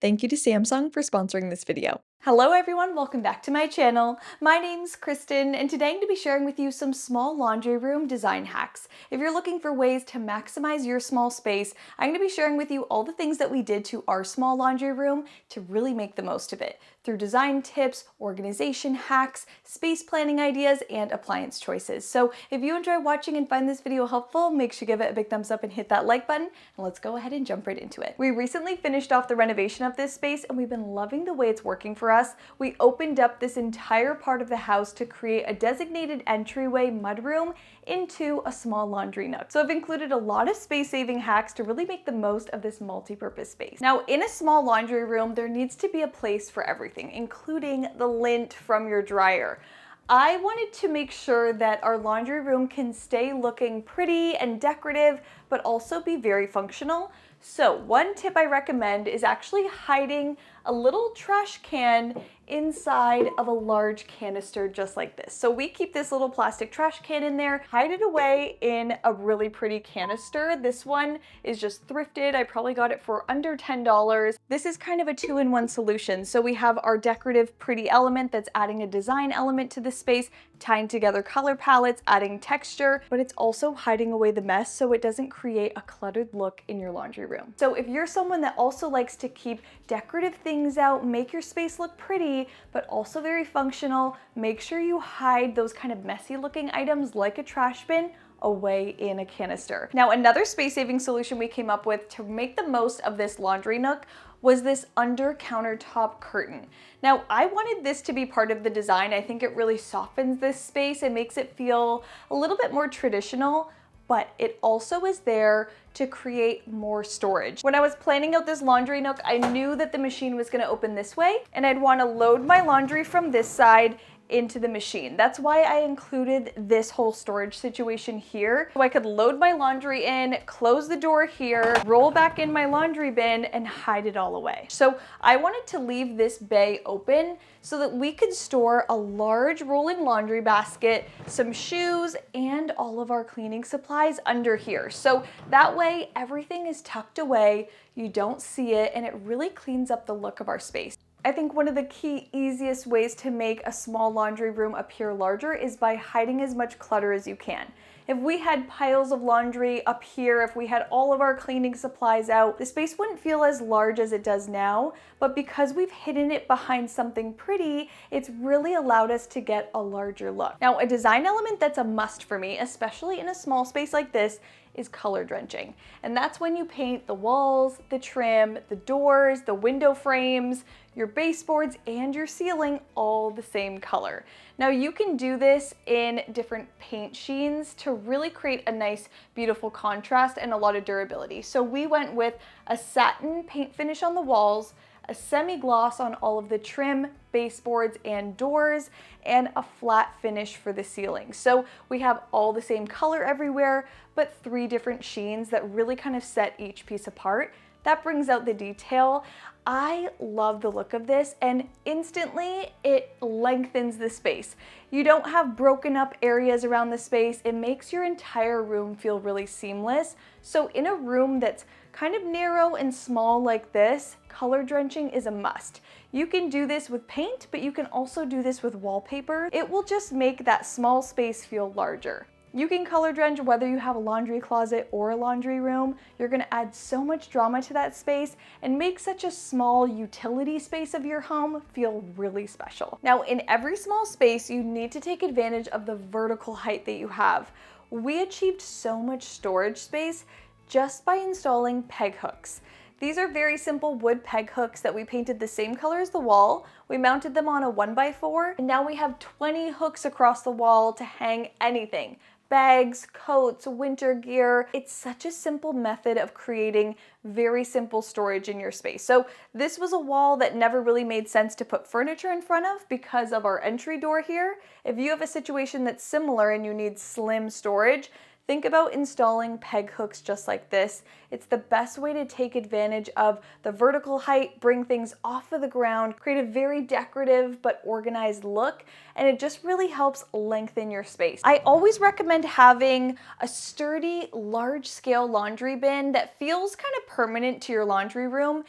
Thank you to Samsung for sponsoring this video. Hello everyone, welcome back to my channel. My name's Kristen and today I'm going to be sharing with you some small laundry room design hacks. If you're looking for ways to maximize your small space, I'm going to be sharing with you all the things that we did to our small laundry room to really make the most of it through design tips, organization hacks, space planning ideas, and appliance choices. So if you enjoy watching and find this video helpful, make sure you give it a big thumbs up and hit that like button, and let's go ahead and jump right into it. We recently finished off the renovation of this space and we've been loving the way it's working for us. We opened up this entire part of the house to create a designated entryway mudroom into a small laundry nook. So I've included a lot of space-saving hacks to really make the most of this multi-purpose space. Now, in a small laundry room, there needs to be a place for everything, including the lint from your dryer. I wanted to make sure that our laundry room can stay looking pretty and decorative, but also be very functional. So one tip I recommend is actually hiding a little trash can inside of a large canister just like this. So we keep this little plastic trash can in there, hide it away in a really pretty canister. This one is just thrifted. I probably got it for under $10. This is kind of a two-in-one solution. So we have our decorative pretty element that's adding a design element to the space, tying together color palettes, adding texture, but it's also hiding away the mess so it doesn't create a cluttered look in your laundry room. So if you're someone that also likes to keep decorative things out, make your space look pretty, but also very functional, make sure you hide those kind of messy looking items like a trash bin away in a canister. Now, another space-saving solution we came up with to make the most of this laundry nook was this under countertop curtain. Now, I wanted this to be part of the design. I think it really softens this space and makes it feel a little bit more traditional, but it also is there to create more storage. When I was planning out this laundry nook, I knew that the machine was gonna open this way and I'd wanna load my laundry from this side into the machine. That's why I included this whole storage situation here. So I could load my laundry in, close the door here, roll back in my laundry bin and hide it all away. So I wanted to leave this bay open so that we could store a large roll-in laundry basket, some shoes, and all of our cleaning supplies under here. So that way everything is tucked away, you don't see it, and it really cleans up the look of our space. I think one of the key easiest ways to make a small laundry room appear larger is by hiding as much clutter as you can. If we had piles of laundry up here, if we had all of our cleaning supplies out, the space wouldn't feel as large as it does now, but because we've hidden it behind something pretty, it's really allowed us to get a larger look. Now, a design element that's a must for me, especially in a small space like this, is color drenching. And that's when you paint the walls, the trim, the doors, the window frames, your baseboards, and your ceiling all the same color. Now you can do this in different paint sheens to really create a nice, beautiful contrast and a lot of durability. So we went with a satin paint finish on the walls, a semi-gloss on all of the trim, baseboards, and doors, and a flat finish for the ceiling. So we have all the same color everywhere, but 3 different sheens that really kind of set each piece apart. That brings out the detail. I love the look of this, and instantly it lengthens the space. You don't have broken up areas around the space. It makes your entire room feel really seamless. So in a room that's kind of narrow and small like this, color drenching is a must. You can do this with paint, but you can also do this with wallpaper. It will just make that small space feel larger. You can color drench whether you have a laundry closet or a laundry room. You're gonna add so much drama to that space and make such a small utility space of your home feel really special. Now, in every small space, you need to take advantage of the vertical height that you have. We achieved so much storage space just by installing peg hooks. These are very simple wood peg hooks that we painted the same color as the wall. We mounted them on a 1x4, and now we have 20 hooks across the wall to hang anything. Bags, coats, winter gear. It's such a simple method of creating very simple storage in your space. So this was a wall that never really made sense to put furniture in front of because of our entry door here. If you have a situation that's similar and you need slim storage, think about installing peg hooks just like this. It's the best way to take advantage of the vertical height, bring things off of the ground, create a very decorative but organized look, and it just really helps lengthen your space. I always recommend having a sturdy, large-scale laundry bin that feels kind of permanent to your laundry room.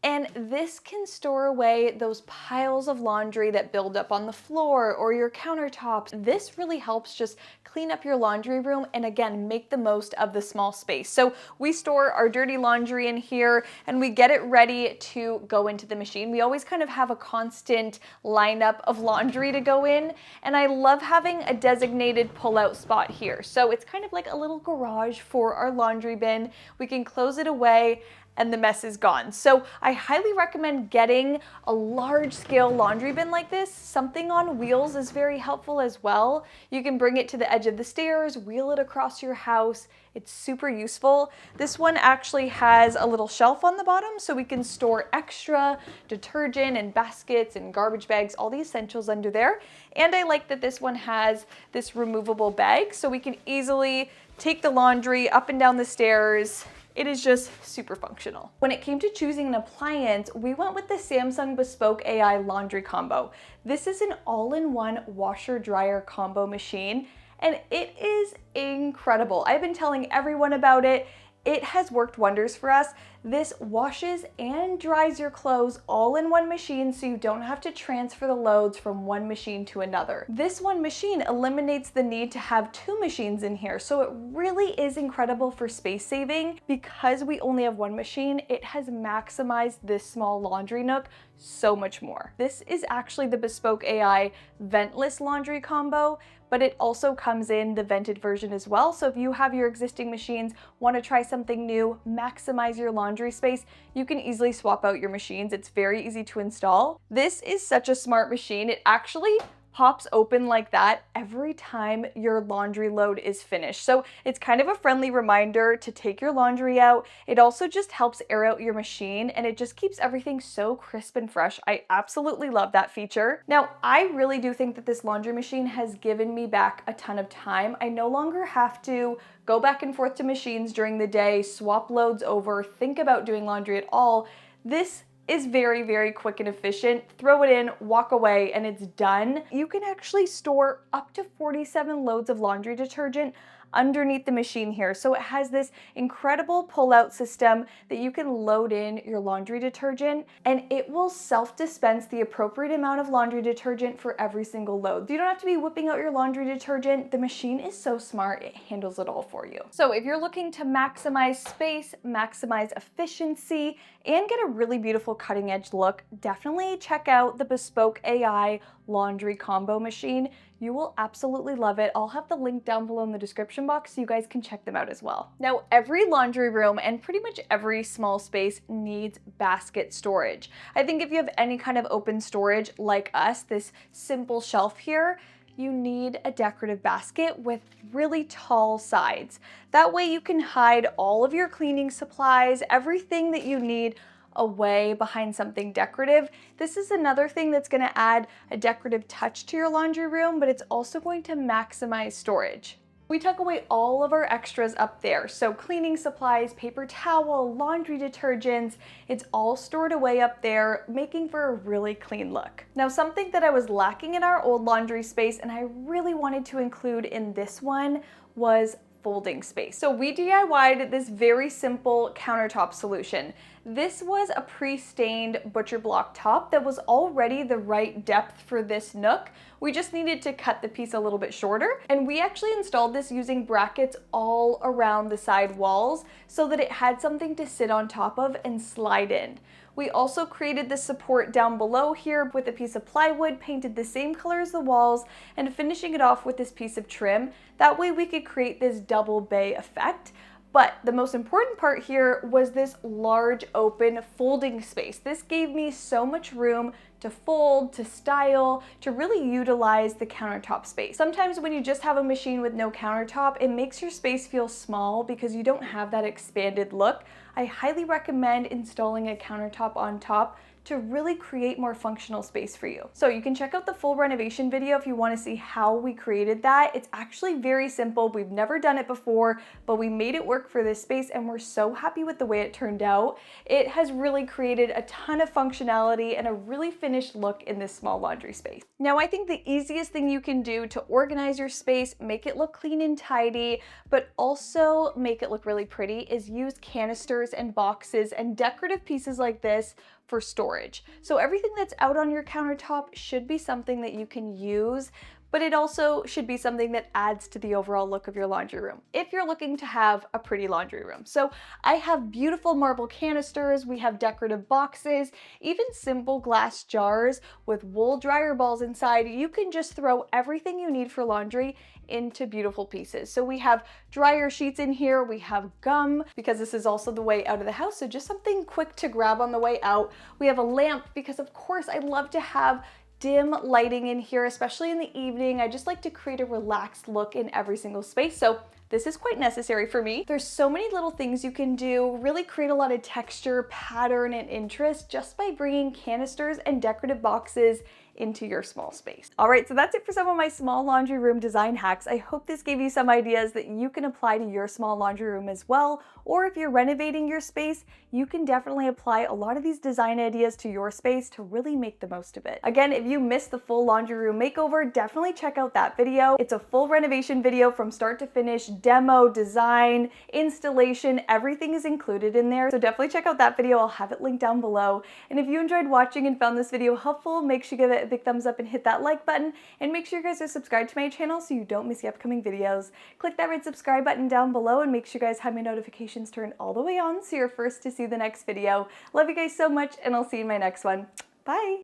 And this can store away those piles of laundry that build up on the floor or your countertops. This really helps just clean up your laundry room and again, make the most of the small space. So we store our dirty laundry in here and we get it ready to go into the machine. We always kind of have a constant lineup of laundry to go in. And I love having a designated pull-out spot here. So it's kind of like a little garage for our laundry bin. We can close it away and the mess is gone. So I highly recommend getting a large scale laundry bin like this. Something on wheels is very helpful as well. You can bring it to the edge of the stairs, wheel it across your house. It's super useful. This one actually has a little shelf on the bottom so we can store extra detergent and baskets and garbage bags, all the essentials under there. And I like that this one has this removable bag so we can easily take the laundry up and down the stairs. It is just super functional. When it came to choosing an appliance, we went with the Samsung Bespoke AI laundry combo. This is an all-in-one washer dryer combo machine, and it is incredible. I've been telling everyone about it. It has worked wonders for us. This washes and dries your clothes all in one machine so you don't have to transfer the loads from one machine to another. This one machine eliminates the need to have two machines in here, so it really is incredible for space saving. Because we only have one machine, it has maximized this small laundry nook so much more. This is actually the Bespoke AI ventless laundry combo, but it also comes in the vented version as well. So if you have your existing machines, want to try something new, maximize your laundry space, you can easily swap out your machines. It's very easy to install. This is such a smart machine. It actually pops open like that every time your laundry load is finished. So it's kind of a friendly reminder to take your laundry out. It also just helps air out your machine and it just keeps everything so crisp and fresh. I absolutely love that feature. Now, I really do think that this laundry machine has given me back a ton of time. I no longer have to go back and forth to machines during the day, swap loads over, think about doing laundry at all. This is very, very quick and efficient. Throw it in, walk away, and it's done. You can actually store up to 47 loads of laundry detergent underneath the machine here. So it has this incredible pull-out system that you can load in your laundry detergent and it will self-dispense the appropriate amount of laundry detergent for every single load. You don't have to be whipping out your laundry detergent. The machine is so smart, it handles it all for you. So if you're looking to maximize space, maximize efficiency, and get a really beautiful cutting edge look, definitely check out the Bespoke AI laundry combo machine. You will absolutely love it. I'll have the link down below in the description box so you guys can check them out as well. Now, every laundry room and pretty much every small space needs basket storage. I think if you have any kind of open storage like us, this simple shelf here, you need a decorative basket with really tall sides. That way you can hide all of your cleaning supplies, everything that you need away behind something decorative. This is another thing that's going to add a decorative touch to your laundry room, but it's also going to maximize storage. We tuck away all of our extras up there. So cleaning supplies, paper towel, laundry detergents, it's all stored away up there, making for a really clean look. Now, something that I was lacking in our old laundry space and I really wanted to include in this one was folding space. So we DIY'd this very simple countertop solution. This was a pre-stained butcher block top that was already the right depth for this nook. We just needed to cut the piece a little bit shorter. And we actually installed this using brackets all around the side walls so that it had something to sit on top of and slide in. We also created the support down below here with a piece of plywood, painted the same color as the walls, and finishing it off with this piece of trim. That way we could create this double bay effect. But the most important part here was this large open folding space. This gave me so much room to fold, to style, to really utilize the countertop space. Sometimes when you just have a machine with no countertop, it makes your space feel small because you don't have that expanded look. I highly recommend installing a countertop on top to really create more functional space for you. So you can check out the full renovation video if you want to see how we created that. It's actually very simple. We've never done it before, but we made it work for this space and we're so happy with the way it turned out. It has really created a ton of functionality and a really finished look in this small laundry space. Now, I think the easiest thing you can do to organize your space, make it look clean and tidy, but also make it look really pretty is use canisters canisters and boxes and decorative pieces like this for storage. So everything that's out on your countertop should be something that you can use, but it also should be something that adds to the overall look of your laundry room if you're looking to have a pretty laundry room. So I have beautiful marble canisters, we have decorative boxes, even simple glass jars with wool dryer balls inside. You can just throw everything you need for laundry into beautiful pieces. So we have dryer sheets in here, we have gum because this is also the way out of the house, so just something quick to grab on the way out. We have a lamp because of course I love to have dim lighting in here, especially in the evening. I just like to create a relaxed look in every single space. So this is quite necessary for me. There's so many little things you can do, really create a lot of texture, pattern, and interest just by bringing canisters and decorative boxes into your small space. All right, so that's it for some of my small laundry room design hacks. I hope this gave you some ideas that you can apply to your small laundry room as well, or if you're renovating your space, you can definitely apply a lot of these design ideas to your space to really make the most of it. Again, if you missed the full laundry room makeover, definitely check out that video. It's a full renovation video from start to finish, demo, design, installation, everything is included in there. So definitely check out that video. I'll have it linked down below. And if you enjoyed watching and found this video helpful, make sure you give it a big thumbs up and hit that like button. And make sure you guys are subscribed to my channel so you don't miss the upcoming videos. Click that red subscribe button down below and make sure you guys have my notifications turned all the way on so you're first to see the next video. Love you guys so much and I'll see you in my next one. Bye!